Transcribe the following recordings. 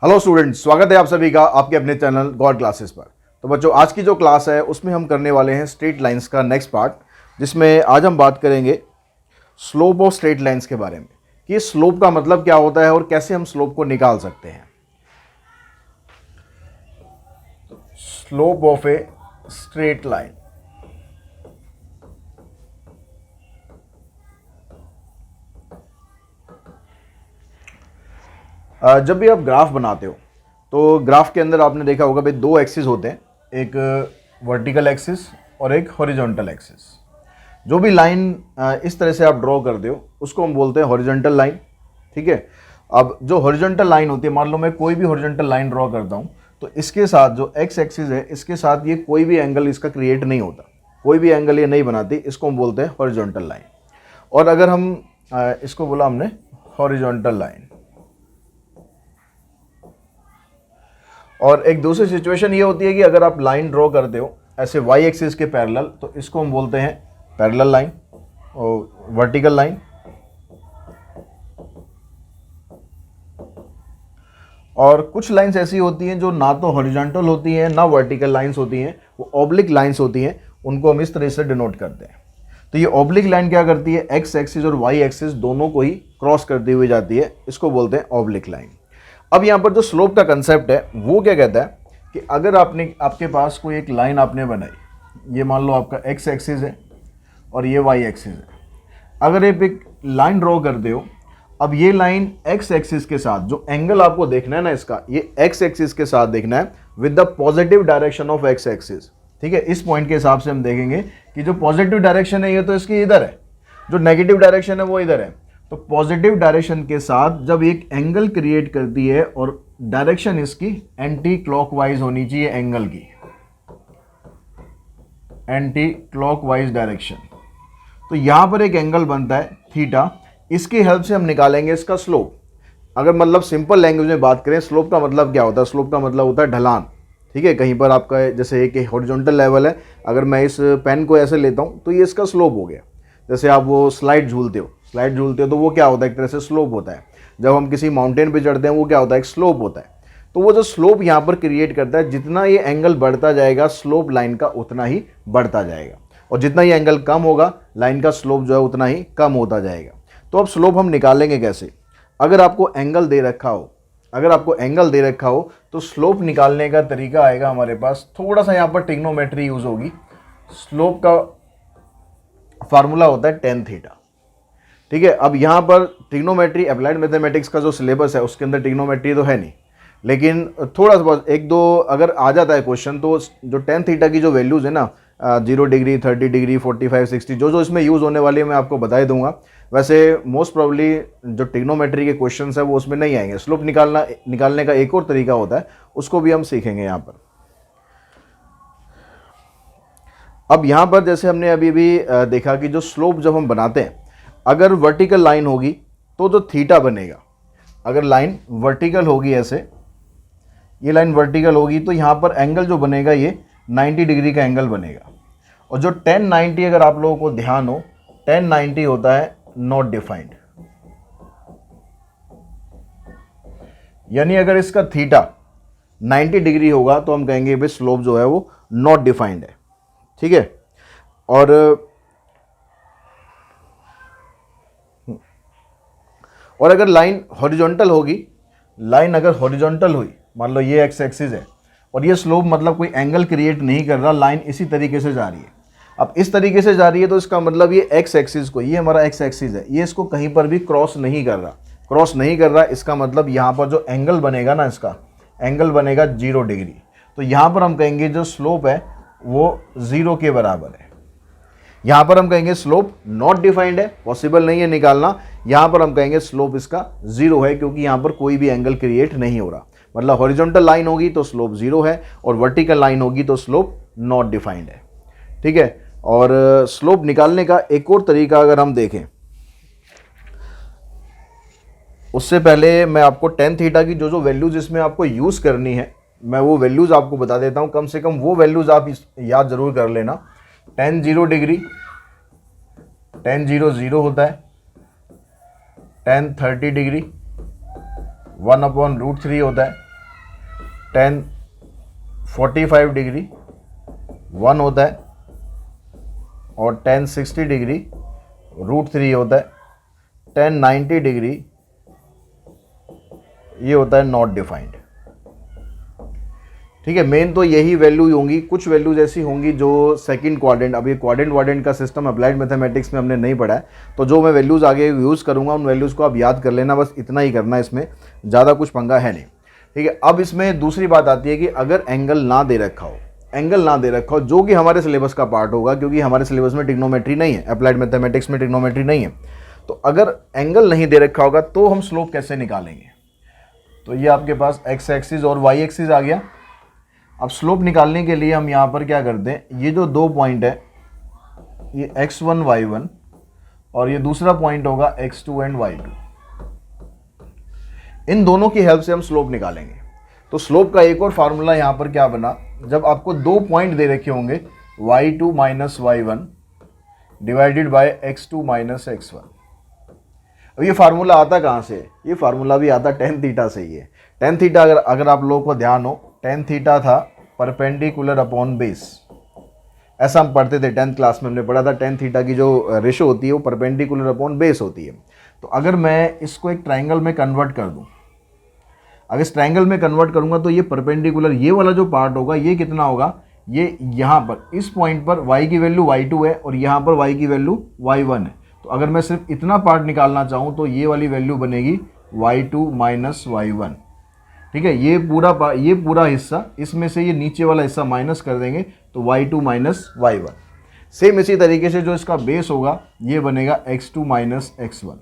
Hello students, स्वागत है आप सभी का आपके अपने चैनल गॉड क्लासेस पर। तो बच्चों, आज की जो क्लास है उसमें हम करने वाले हैं स्ट्रेट लाइंस का नेक्स्ट पार्ट, जिसमें आज हम बात करेंगे स्लोप ऑफ स्ट्रेट लाइंस के बारे में कि स्लोप का मतलब क्या होता है और कैसे हम स्लोप को निकाल सकते हैं। Slope of a straight line. जब भी आप ग्राफ बनाते हो तो ग्राफ के अंदर आपने देखा होगा भाई दो एक्सिस होते हैं, एक वर्टिकल एक्सिस और एक हॉरिजॉन्टल एक्सिस। जो भी लाइन इस तरह से आप ड्रॉ करते हो उसको हम बोलते हैं हॉरिजॉन्टल लाइन। ठीक है। अब जो हॉरिजॉन्टल लाइन होती है, मान लो मैं कोई भी हॉरिजॉन्टल लाइन ड्रॉ करता हूँ तो इसके साथ जो एक्स एक्सिस है इसके साथ ये कोई भी एंगल इसका क्रिएट नहीं होता, कोई भी एंगल ये नहीं बनाती, इसको हम बोलते हैं हॉरिजॉन्टल लाइन। और अगर हम इसको बोला हमने हॉरिजॉन्टल लाइन, और एक दूसरी सिचुएशन ये होती है कि अगर आप लाइन ड्रॉ करते हो ऐसे वाई एक्सिस के पैरेलल तो इसको हम बोलते हैं पैरेलल लाइन और वर्टिकल लाइन। और कुछ लाइंस ऐसी होती हैं जो ना तो हॉरिजॉन्टल होती हैं ना वर्टिकल लाइंस होती हैं, वो ऑब्लिक लाइंस होती हैं, उनको हम इस तरह से डिनोट करते हैं। तो ये ऑब्लिक लाइन क्या करती है, एक्स एक्सिस और वाई एक्सिस दोनों को ही क्रॉस करती हुई जाती है, इसको बोलते हैं ऑब्लिक लाइन। अब यहाँ पर जो स्लोप का कंसेप्ट है वो क्या कहता है कि अगर आपके पास कोई एक लाइन आपने बनाई, ये मान लो आपका एक्स एक्सिस है और ये वाई एक्सिस है। अगर आप एक लाइन ड्रॉ करते हो, अब ये लाइन एक्स एक्सिस के साथ जो एंगल आपको देखना है ना, इसका ये एक्स एक्सिस के साथ देखना है with the positive direction of x axis. ठीक है, इस पॉइंट के हिसाब से हम देखेंगे कि जो पॉजिटिव डायरेक्शन है ये तो इसकी इधर है, जो नेगेटिव डायरेक्शन है वो इधर है। तो पॉजिटिव डायरेक्शन के साथ जब एक एंगल क्रिएट करती है और डायरेक्शन इसकी एंटी क्लॉकवाइज होनी चाहिए, एंगल की एंटी क्लॉकवाइज डायरेक्शन, तो यहां पर एक एंगल बनता है थीटा। इसकी हेल्प से हम निकालेंगे इसका स्लोप। अगर मतलब सिंपल लैंग्वेज में बात करें, स्लोप का मतलब क्या होता है, स्लोप का मतलब होता है ढलान। ठीक है, कहीं पर आपका जैसे एक हॉरिजॉन्टल लेवल है, अगर मैं इस पेन को ऐसे लेता हूं तो ये इसका स्लोप हो गया। जैसे आप वो स्लाइड झूलते हो तो वो क्या होता है, एक तरह से स्लोप होता है। जब हम किसी माउंटेन पे चढ़ते हैं वो क्या होता है, एक स्लोप होता है। तो वो जो स्लोप यहाँ पर क्रिएट करता है, जितना ये एंगल बढ़ता जाएगा स्लोप लाइन का उतना ही बढ़ता जाएगा, और जितना ये एंगल कम होगा लाइन का स्लोप जो है उतना ही कम होता जाएगा। तो अब स्लोप हम निकालेंगे कैसे, अगर आपको एंगल दे रखा हो तो स्लोप निकालने का तरीका आएगा हमारे पास, थोड़ा सा यहाँ पर ट्रिग्नोमेट्री यूज होगी। स्लोप का फार्मूला होता है टेन थीटा। ठीक है, अब यहाँ पर ट्रिग्नोमेट्री, अप्लाइड मैथमेटिक्स का जो सिलेबस है उसके अंदर ट्रिग्नोमेट्री तो है नहीं, लेकिन थोड़ा सा बहुत एक दो अगर आ जाता है क्वेश्चन, तो जो टेन थीटा की जो वैल्यूज़ है ना, 0 डिग्री, 30 डिग्री, 45, 60, जो इसमें यूज़ होने वाली है मैं आपको बता दूंगा। वैसे मोस्ट प्रोबेबली जो ट्रिग्नोमेट्री के क्वेश्चन है वो उसमें नहीं आएंगे। स्लोप निकालने का एक और तरीका होता है, उसको भी हम सीखेंगे यहाँ पर। अब यहाँ पर जैसे हमने अभी भी देखा कि जो स्लोप जब हम बनाते हैं, अगर वर्टिकल लाइन होगी तो जो थीटा बनेगा, अगर लाइन वर्टिकल होगी, ऐसे ये लाइन वर्टिकल होगी तो यहाँ पर एंगल जो बनेगा ये 90 डिग्री का एंगल बनेगा। और जो 1090, अगर आप लोगों को ध्यान हो, 1090 होता है नॉट डिफाइंड, यानी अगर इसका थीटा 90 डिग्री होगा तो हम कहेंगे भाई स्लोप जो है वो नॉट डिफाइंड है। ठीक है, और अगर लाइन हॉरिजॉन्टल होगी, लाइन अगर हॉरिजॉन्टल हुई, मान लो ये एक्स एक्सिस है और ये स्लोप मतलब कोई एंगल क्रिएट नहीं कर रहा, लाइन इसी तरीके से जा रही है। अब इस तरीके से जा रही है तो इसका मतलब ये एक्स एक्सिस को, ये हमारा एक्स एक्सिस है, ये इसको कहीं पर भी क्रॉस नहीं कर रहा। इसका मतलब यहाँ पर जो एंगल बनेगा ना, इसका एंगल बनेगा 0 डिग्री। तो यहाँ पर हम कहेंगे जो स्लोप है वो 0 के बराबर है। यहाँ पर हम कहेंगे स्लोप नॉट डिफाइंड है, पॉसिबल नहीं है निकालना। यहाँ पर हम कहेंगे स्लोप इसका 0 है, क्योंकि यहाँ पर कोई भी एंगल क्रिएट नहीं हो रहा। मतलब हॉरिजॉन्टल लाइन होगी तो स्लोप 0 है, और वर्टिकल लाइन होगी तो स्लोप नॉट डिफाइंड है। ठीक है, और स्लोप निकालने का एक और तरीका अगर हम देखें, उससे पहले मैं आपको टेन थीटा की जो वैल्यूज इसमें आपको यूज़ करनी है, मैं वो वैल्यूज़ आपको बता देता हूँ। कम से कम वो वैल्यूज़ आप याद ज़रूर कर लेना। tan 0 डिग्री, tan 0 0 होता है, tan 30 डिग्री 1/√3 होता है, टेन 45 डिग्री 1 होता है, और टेन 60 डिग्री √3 होता है, टेन 90 डिग्री ये होता है नॉट डिफाइंड। ठीक है, मेन तो यही वैल्यू होंगी, कुछ वैल्यूज ऐसी होंगी जो सेकंड क्वाड्रेंट, अब ये क्वाड्रेंट वाड्रेंट का सिस्टम अप्लाइड मैथमेटिक्स में हमने नहीं पढ़ा है, तो जो मैं वैल्यूज़ आगे यूज़ करूँगा उन वैल्यूज़ को आप याद कर लेना, बस इतना ही करना है, इसमें ज़्यादा कुछ पंगा है नहीं। ठीक है, अब इसमें दूसरी बात आती है कि अगर एंगल ना दे रखा हो, एंगल ना दे रखा हो जो कि हमारे सिलेबस का पार्ट होगा, क्योंकि हमारे सिलेबस में ट्रिग्नोमेट्री नहीं है, अप्लाइड मैथमेटिक्स में ट्रिग्नोमेट्री नहीं है, तो अगर एंगल नहीं दे रखा होगा तो हम स्लोप कैसे निकालेंगे। तो ये आपके पास एक्स एक्सिस और वाई एक्सिस आ गया। अब स्लोप निकालने के लिए हम यहाँ पर क्या करते हैं, ये जो दो पॉइंट है ये x1 y1 और ये दूसरा पॉइंट होगा x2 एंड y2, इन दोनों की हेल्प से हम स्लोप निकालेंगे। तो स्लोप का एक और फार्मूला यहाँ पर क्या बना, जब आपको दो पॉइंट दे रखे होंगे y2 minus y1 divided by x2 minus x1। अब ये फार्मूला आता कहाँ से, ये फार्मूला भी आता टेन थीटा से ही है। टेन थीटा अगर आप लोगों को ध्यान हो, टेन थीटा था परपेंडिकुलर अपॉन बेस, ऐसा हम पढ़ते थे 10th क्लास में, हमने पढ़ा था टेन थीटा की जो रेशो होती है वो परपेंडिकुलर अपॉन बेस होती है। तो अगर मैं इसको एक ट्राइंगल में कन्वर्ट कर दूं, अगर इस ट्राइंगल में कन्वर्ट करूंगा तो ये परपेंडिकुलर ये वाला जो पार्ट होगा ये कितना होगा, ये यहाँ पर इस पॉइंट पर y की वैल्यू y2 है और यहाँ पर y की वैल्यू y1 है। तो अगर मैं सिर्फ इतना पार्ट निकालना चाहूँ तो ये वाली वैल्यू बनेगी y2 माइनस y1। ठीक है, ये पूरा हिस्सा, इसमें से ये नीचे वाला हिस्सा माइनस कर देंगे तो y2 माइनस y1। सेम इसी तरीके से जो इसका बेस होगा ये बनेगा x2 माइनस x1।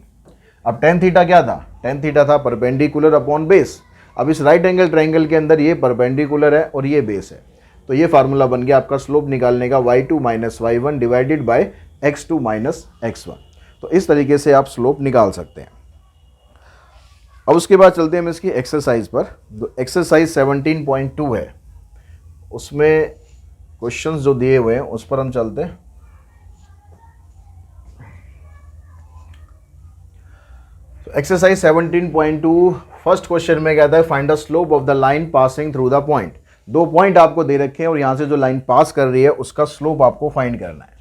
अब टेन थीटा क्या था, टेन थीटा था परपेंडिकुलर अपॉन बेस। अब इस राइट एंगल ट्राइंगल के अंदर ये परपेंडिकुलर है और ये बेस है, तो ये फार्मूला बन गया आपका स्लोप निकालने का y2 minus y1 divided by x2 minus x1। तो इस तरीके से आप स्लोप निकाल सकते हैं। अब उसके बाद चलते हैं हम इसकी एक्सरसाइज पर। जो एक्सरसाइज 17.2 है उसमें क्वेश्चंस जो दिए हुए हैं उस पर हम चलते हैं। एक्सरसाइज 17.2 फर्स्ट क्वेश्चन में कहता है find the slope of the line passing through the point. दो पॉइंट आपको दे रखे हैं और यहाँ से जो लाइन पास कर रही है उसका स्लोप आपको फाइंड करना है।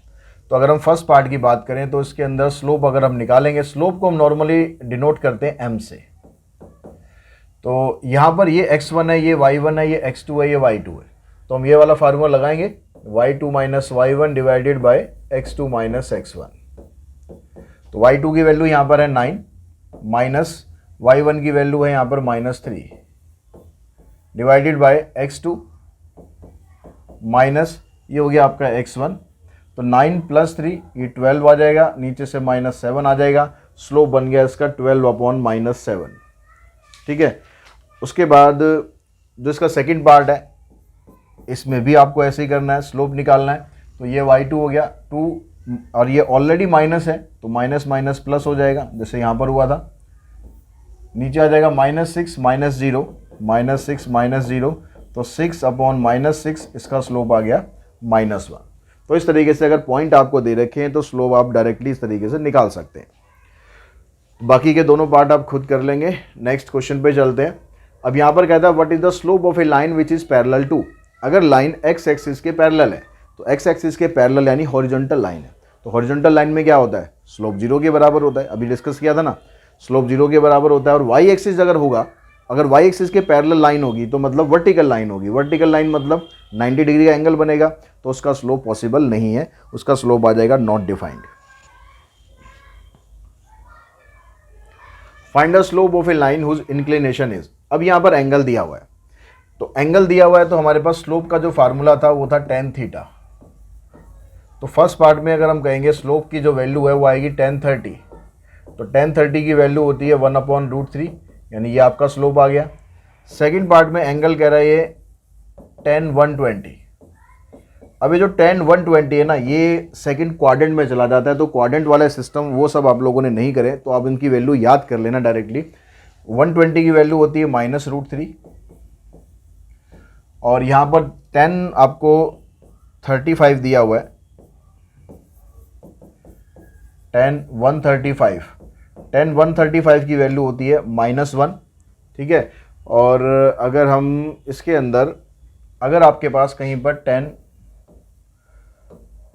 तो अगर हम फर्स्ट पार्ट की बात करें तो इसके अंदर स्लोप अगर हम निकालेंगे, स्लोप को हम नॉर्मली डिनोट करते हैं m से। तो यहाँ पर ये x1 है, ये y1 है, ये x2 है, ये y2 है, तो हम ये वाला फार्मूला लगाएंगे y2 minus y1 divided by x2 minus x1। तो y2 की वैल्यू यहाँ पर है 9 माइनस y1 की वैल्यू है यहाँ पर -3 डिवाइडेड बाय x2 माइनस ये हो गया आपका x1। तो 9 प्लस 3 ये 12 आ जाएगा, नीचे से -7 आ जाएगा, स्लोप बन गया इसका 12 अपॉन -7। ठीक है, उसके बाद जो इसका सेकंड पार्ट है इसमें भी आपको ऐसे ही करना है, स्लोप निकालना है। तो ये y2 हो गया 2 और ये ऑलरेडी माइनस है तो माइनस माइनस प्लस हो जाएगा, जैसे यहाँ पर हुआ था। नीचे आ जाएगा -6 -0 -6 -0, तो 6 अपॉन -6 इसका स्लोप आ गया -1। तो इस तरीके से अगर पॉइंट आपको दे रखे हैं तो स्लोप आप डायरेक्टली इस तरीके से निकाल सकते हैं। बाकी के दोनों पार्ट आप खुद कर लेंगे। नेक्स्ट क्वेश्चन पे चलते हैं। अब यहाँ पर कहता है what is the slope of a line which is parallel to. अगर लाइन x एक्सिस के पैरेलल है तो x एक्सिस के पैरेलल यानी हॉरिजॉन्टल लाइन है, तो हॉरिजॉन्टल लाइन में क्या होता है, स्लोप 0 के बराबर होता है। अभी डिस्कस किया था ना, स्लोप 0 के बराबर होता है। और y एक्सिस अगर होगा, अगर y एक्सिस के पैरेलल लाइन होगी तो मतलब वर्टिकल लाइन होगी, वर्टिकल लाइन मतलब 90 डिग्री का एंगल बनेगा, तो उसका स्लोप पॉसिबल नहीं है, उसका स्लोप आ जाएगा not defined. Find the slope of a line whose inclination is. अब यहाँ पर एंगल दिया हुआ है, तो एंगल दिया हुआ है तो हमारे पास स्लोप का जो फार्मूला था वो था tan थीटा। तो फर्स्ट पार्ट में अगर हम कहेंगे स्लोप की जो वैल्यू है वो आएगी tan 30, तो tan 30 की वैल्यू होती है 1/√3, यानी ये आपका स्लोप आ गया। सेकंड पार्ट में एंगल कह रहा है ये tan 120। अब ये जो tan 120 है ना, ये सेकंड क्वाड्रेंट में चला जाता है, तो क्वाड्रेंट वाला सिस्टम वो सब आप लोगों ने नहीं करे, तो आप इनकी वैल्यू याद कर लेना डायरेक्टली। 120 की वैल्यू होती है -√3 और यहाँ पर 10 आपको 35 दिया हुआ है, tan 135 की वैल्यू होती है -1। ठीक है, और अगर हम इसके अंदर अगर आपके पास कहीं पर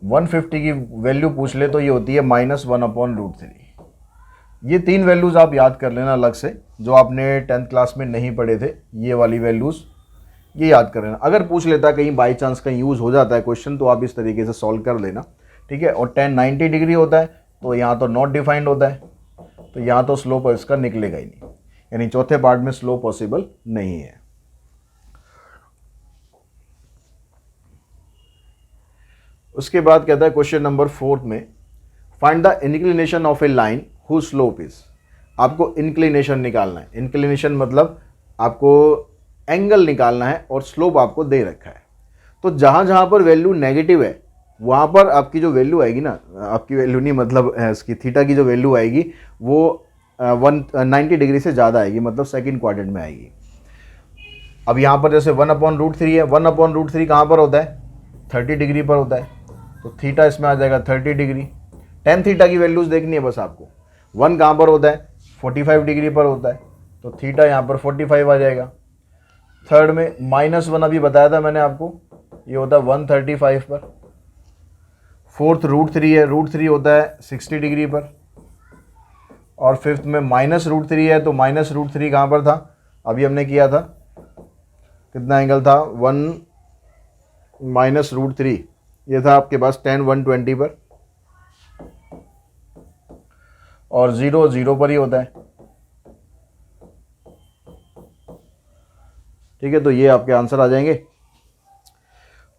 150 की वैल्यू पूछ ले तो ये होती है -1/√3। ये 3 वैल्यूज़ आप याद कर लेना अलग से, जो आपने 10th क्लास में नहीं पढ़े थे, ये वाली वैल्यूज़ ये याद कर लेना। अगर पूछ लेता है कहीं बाई चांस कहीं यूज़ हो जाता है क्वेश्चन, तो आप इस तरीके से सॉल्व कर लेना, ठीक है। और 90 डिग्री होता है तो यहाँ तो नॉट डिफाइंड होता है, तो यहाँ तो स्लोप इसका निकलेगा ही नहीं, यानी चौथे पार्ट में स्लोप पॉसिबल नहीं है। उसके बाद कहता है क्वेश्चन नंबर 4 में, find the inclination of a line whose slope is. आपको इंक्लिनेशन निकालना है। इंक्लिनेशन मतलब आपको एंगल निकालना है और स्लोप आपको दे रखा है। तो जहाँ जहाँ पर वैल्यू नेगेटिव है वहाँ पर आपकी जो वैल्यू आएगी ना, आपकी वैल्यू नहीं मतलब इसकी थीटा की जो वैल्यू आएगी वो 190 डिग्री से ज़्यादा आएगी, मतलब सेकंड क्वाड्रेंट में आएगी। अब यहाँ पर जैसे 1/√3 है, 1/√3 कहाँ पर होता है? 30 डिग्री पर होता है, तो थीटा इसमें आ जाएगा 30 डिग्री। टेन थीटा की वैल्यूज़ देखनी है बस आपको। 1 कहाँ पर होता है? 45 डिग्री पर होता है, तो थीटा यहाँ पर 45 आ जाएगा। थर्ड में -1 अभी बताया था मैंने आपको, ये होता है 135 पर। फोर्थ √3 है, √3 होता है 60 डिग्री पर। और फिफ्थ में -√3 है, तो -√3 कहाँ पर था? अभी हमने किया था, कितना एंगल था? 1 -√3, ये था आपके पास 10 120 पर, और 0 0 पर ही होता है, ठीक है। तो ये आपके आंसर आ जाएंगे।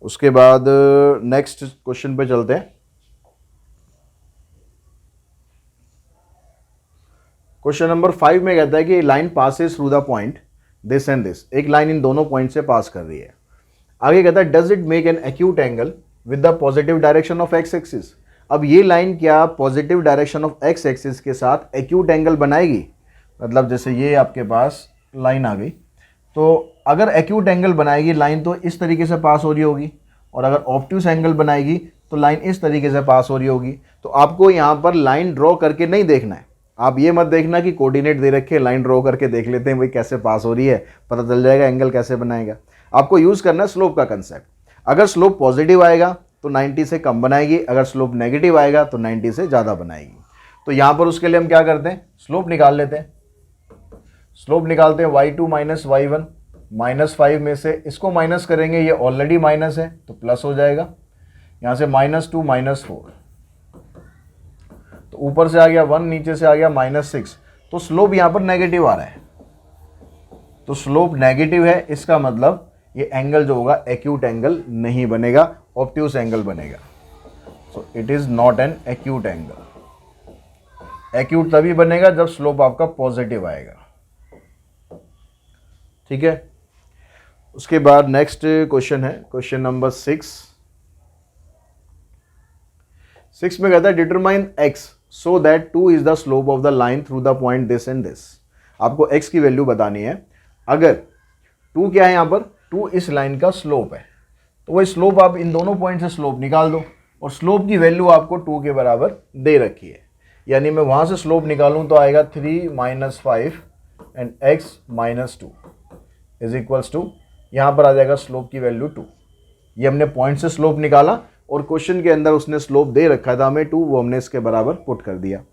उसके बाद नेक्स्ट क्वेश्चन पे चलते हैं। क्वेश्चन नंबर 5 में कहता है कि line passes through the point this and this. एक लाइन इन दोनों पॉइंट से पास कर रही है। आगे कहता है does it make an acute angle with the positive direction of x axis. अब ये लाइन क्या positive direction of x axis के साथ एक्यूट एंगल बनाएगी? मतलब जैसे ये आपके पास लाइन आ गई, तो अगर एक्यूट एंगल बनाएगी लाइन तो इस तरीके से पास हो रही होगी, और अगर ऑब्ट्यूस एंगल बनाएगी तो लाइन इस तरीके से पास हो रही होगी। तो आपको यहाँ पर लाइन ड्रॉ करके नहीं देखना है। आप ये मत देखना कि कोऑर्डिनेट दे रखे लाइन ड्रॉ करके देख लेते हैं भाई कैसे पास हो रही है, पता चल जाएगा एंगल कैसे बनाएगा। आपको यूज़ करना है स्लोप का कंसेप्ट। अगर स्लोप पॉजिटिव आएगा तो 90 से कम बनाएगी, अगर स्लोप नेगेटिव आएगा तो 90 से ज़्यादा बनाएगी। तो यहाँ पर उसके लिए हम क्या करते हैं? स्लोप निकाल लेते हैं। स्लोप निकालते हैं y2 - y1, -5 में से इसको माइनस करेंगे, ये ऑलरेडी माइनस है तो प्लस हो जाएगा। यहाँ से -2 -4, तो ऊपर से आ गया 1, नीचे से आ गया -6, तो स्लोप यहाँ पर नेगेटिव आ रहा है। तो स्लोप नेगेटिव है, इसका मतलब ये एंगल जो होगा एक्यूट एंगल नहीं बनेगा, ऑब्ट्यूस एंगल बनेगा। So it is not an acute angle. Acute तभी बनेगा जब स्लोप आपका पॉजिटिव आएगा, ठीक है। उसके बाद नेक्स्ट क्वेश्चन है क्वेश्चन नंबर 6 में कहता है determine x so that 2 is the slope of the line through the point this and this. आपको x की वैल्यू बतानी है। अगर 2 क्या है यहाँ पर? 2 इस लाइन का स्लोप है, तो वही स्लोप आप इन दोनों पॉइंट से स्लोप निकाल दो, और स्लोप की वैल्यू आपको 2 के बराबर दे रखी है। यानी मैं वहां से स्लोप निकालूं तो आएगा 3 - 5 and x - 2 is equals to, यहाँ पर आ जाएगा स्लोप की वैल्यू 2। ये हमने पॉइंट से स्लोप निकाला और क्वेश्चन के अंदर उसने स्लोप दे रखा था हमें 2, वो हमने इसके बराबर पुट कर दिया।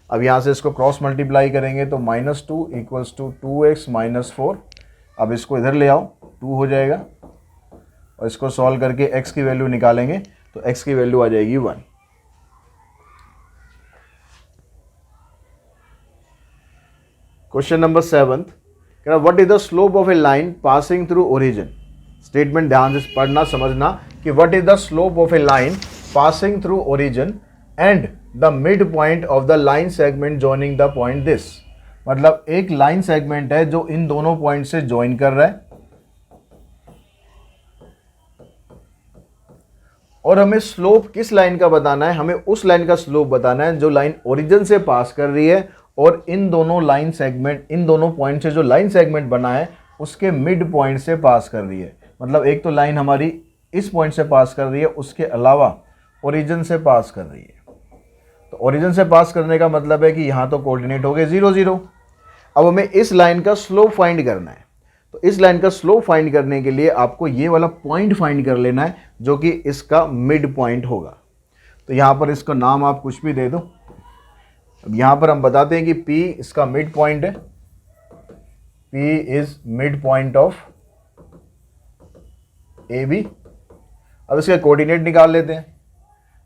अब यहाँ से इसको क्रॉस मल्टीप्लाई करेंगे तो -2 इक्वल्स टू 2x - 4। अब इसको इधर ले आओ, 2 हो जाएगा, और इसको सॉल्व करके x की वैल्यू निकालेंगे तो x की वैल्यू आ जाएगी 1। Question number 7, what is the slope of a line passing through origin. Statement ध्यान से पढ़ना समझना कि what is the slope of a line passing through origin and the mid point of the line segment joining the point this. मतलब एक line segment है जो इन दोनों पॉइंट से ज्वाइन कर रहा है, और हमें स्लोप किस लाइन का बताना है? हमें उस लाइन का स्लोप बताना है जो लाइन ओरिजिन से पास कर रही है और इन दोनों लाइन सेगमेंट, इन दोनों पॉइंट से जो लाइन सेगमेंट बना है उसके मिड पॉइंट से पास कर रही है। मतलब एक तो लाइन हमारी इस पॉइंट से पास कर रही है, उसके अलावा ओरिजिन से पास कर रही है। तो ओरिजिन से पास करने का मतलब है कि यहाँ तो कोऑर्डिनेट हो गए 0 0। अब हमें इस लाइन का स्लोप फाइंड करना है। तो इस लाइन का स्लोप फाइंड करने के लिए आपको ये वाला पॉइंट फाइंड कर लेना है जो कि इसका मिड पॉइंट होगा। तो यहाँ पर इसका नाम आप कुछ भी दे दो। अब यहाँ पर हम बताते हैं कि P इसका मिड पॉइंट है, P is mid point of AB। अब इसके कोऑर्डिनेट निकाल लेते हैं।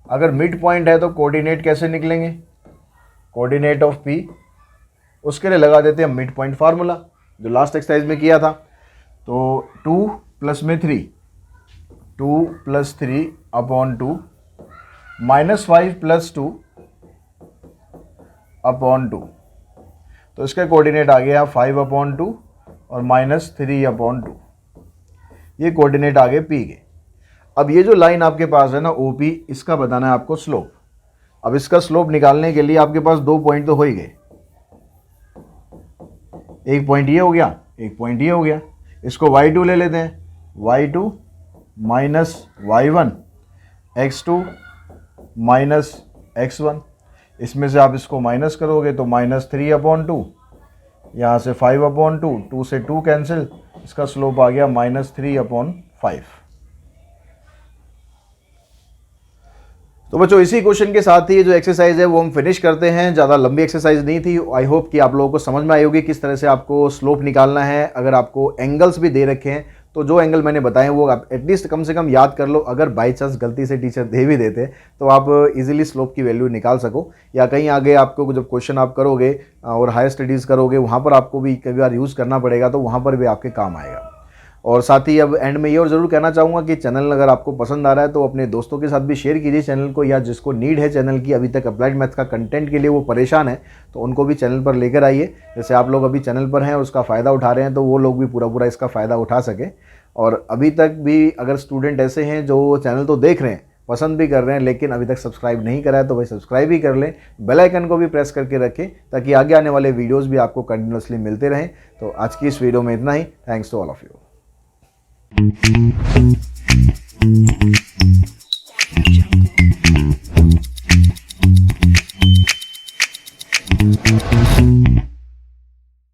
अगर मिड पॉइंट है तो कोऑर्डिनेट कैसे निकलेंगे, कोऑर्डिनेट ऑफ P, उसके लिए लगा देते हैं मिड पॉइंट फार्मूला जो लास्ट एक्सरसाइज में किया था। तो 2 प्लस में 3, 2 plus 3 upon 2 minus 5 plus 2 upon 2। तो इसका कोऑर्डिनेट आ गया 5 अपॉन 2 और माइनस 3 अपॉन 2। ये कोऑर्डिनेट आ गए P के। अब ये जो लाइन आपके पास है ना OP, इसका बताना है आपको स्लोप। अब इसका स्लोप निकालने के लिए आपके पास 2 पॉइंट तो हो ही गए, एक पॉइंट ये हो गया, एक पॉइंट ये हो गया। इसको y2 ले लेते हैं, y2 minus y1 x2 minus x1। इसमें से आप इसको माइनस करोगे तो माइनस 3 अपॉन 2, यहाँ से 5 अपॉन 2, 2 से 2 कैंसिल, इसका स्लोप आ गया माइनस 3 अपॉन 5। तो बच्चों इसी क्वेश्चन के साथ ही ये जो एक्सरसाइज है वो हम फिनिश करते हैं। ज़्यादा लंबी एक्सरसाइज नहीं थी। आई होप कि आप लोगों को समझ में आई होगी किस तरह से आपको स्लोप निकालना है। अगर आपको एंगल्स भी दे रखे हैं तो जो एंगल मैंने बताए वो आप एटलीस्ट कम से कम याद कर लो। अगर बाई चांस गलती से टीचर दे भी देते तो आप इजीली स्लोप की वैल्यू निकाल सको, या कहीं आगे आपको जब क्वेश्चन आप करोगे और हायर स्टडीज़ करोगे वहाँ पर आपको भी कई बार यूज़ करना पड़ेगा, तो वहाँ पर भी आपके काम आएगा। और साथ ही अब एंड में ये और ज़रूर कहना चाहूँगा कि चैनल अगर आपको पसंद आ रहा है तो अपने दोस्तों के साथ भी शेयर कीजिए चैनल को, या जिसको नीड है चैनल की, अभी तक अप्लाइड मैथ्स का कंटेंट के लिए वो परेशान है, तो उनको भी चैनल पर लेकर आइए। जैसे आप लोग अभी चैनल पर हैं उसका फ़ायदा उठा रहे हैं, तो वो लोग भी पूरा इसका फ़ायदा उठा सके। और अभी तक भी अगर स्टूडेंट ऐसे हैं जो चैनल तो देख रहे हैं, पसंद भी कर रहे हैं, लेकिन अभी तक सब्सक्राइब नहीं करा है तो भाई सब्सक्राइब ही कर लें, बेल आइकन को भी प्रेस करके रखें ताकि आगे आने वाले वीडियोज़ भी आपको कंटिन्यूसली मिलते रहें। तो आज की इस वीडियो में इतना ही। Thanks to all of you. Jungle.